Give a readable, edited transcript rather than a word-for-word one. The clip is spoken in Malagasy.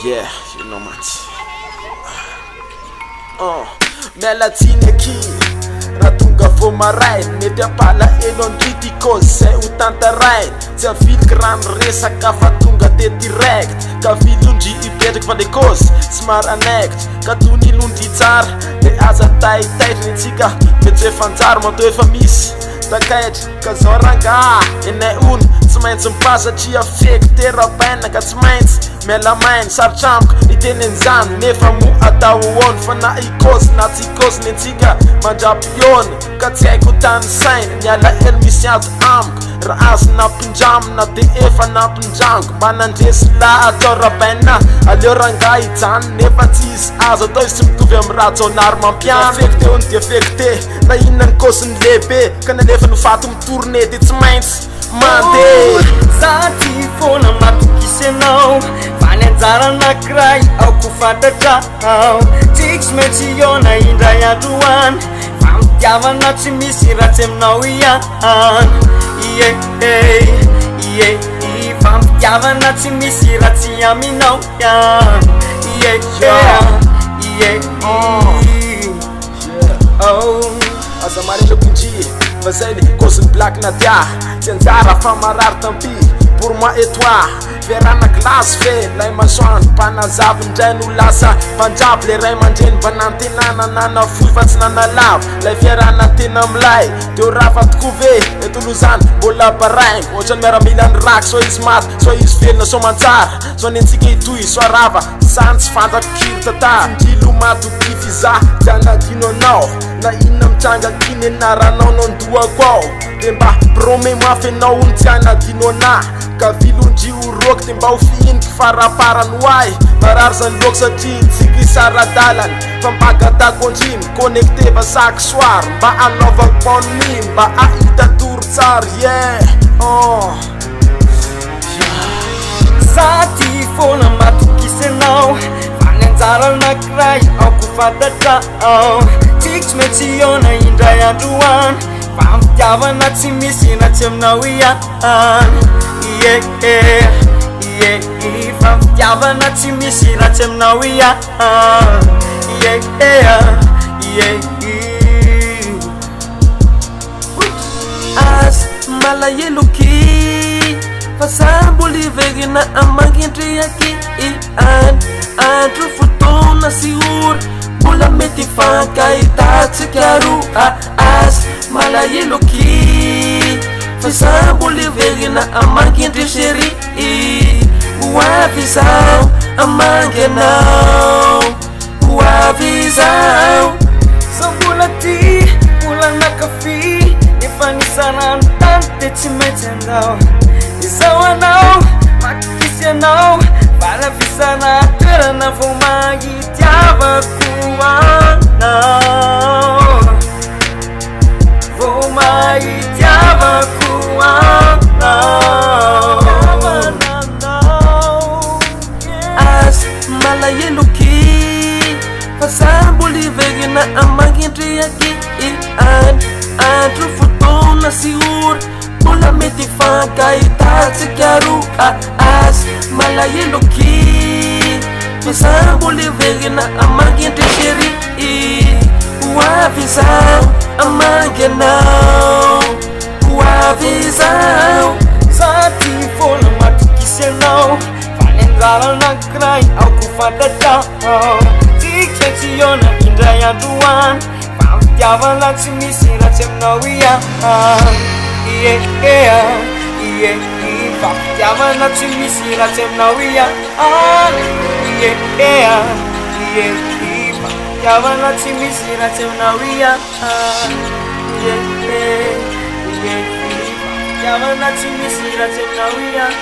Yeah, you know man. Melatine aqui, ratunga vou marai, mete a pala e non criticos, se o tanta rain, se a vil gran resa kafatunga te direct, ka vilundi I pedra que vale cos, smart anect, ka tuni lundi tsar, le aza tai ne tika, mete fanzar ma do famis. Takait ka zoranga ene un smains passa tia fake terapena ka smains mela main sarcham itenen zan nefa mu atawon fana ikos natikos netiga majapion ka tsekutan sign nyala el misiat am raas na pinjam na te efa na pinjang manandes la atorapena alioranga itan nefa tis azo dois tu vem razonar man pian fekte on te fekte na inan kosen lebe kana no fato turnê de desmentes mandei Zati fona matukise não Vanenzara na crai ao kufada chao Tix metiona inda ya duan Famtiava na chimisi ratem na uyan Iye iye iye Famtiava na chimisi ratiami na uyan Iye iye oh Azamari no bunji mas ele coisa black na dia tentar a famarar tampi por uma et toi verá na classe fe lá em manchon panazav njenu lasa panjab le rai manjen banantina na fulvats na lav la verá na tinamlai teu rafa tkuve e tuluzan bola parain ojan mera milan rak so smart so is fel na so manzar so nensike tu so rava sans fanda kirtata dilumatu kifiza jana dino now na inam changa kine nara non dua qual temba prome ma fe na un tiana dinona ka vilunji urok temba ufin fara para nuai marar san loksa tin sigi saradalan pampagata konjin connecte ba sakswar ba anova konmin ba aita turtsar yeah Zati fona matukise não Vanenzara na crai ao kufada chao Tix metiona inda ya duan Famtiava na timisi na tem na uyan Iye Famtiava na timisi na tem na uyan Iye As malayelo ki Fasambuli vegi na amagintri aqui Andro futona siur Bula meti fanka itatse kiaru as malayelo ki Fasambuli vegi na amagintri sheri Uavisau amagenau Uavisau Sambula ti Bula na kafi Ifanisanan tante chimetendau Isawa now, makisia now Para visana tera na vumagi Tiava kuwa now Vumagi tiava kuwa now As malayelo ki Fasambuli vegi na amagintri aqui Andro futona siur Bula meti fanka itatse kiaru as malayelo ki Fasambuli vegi na amagintri sheri Uavisau amagenau Uavisau Zati fona matukise não Vanenzara na crai ao kufada chao Tix metiona inda ya duan Famtiava na chimisi na tem na uyan Iye Famtiava na chimisi na tem na uyan Iye Famtiava na chimisi na tem na uyan Iye Famtiava na chimisi na tem na uyan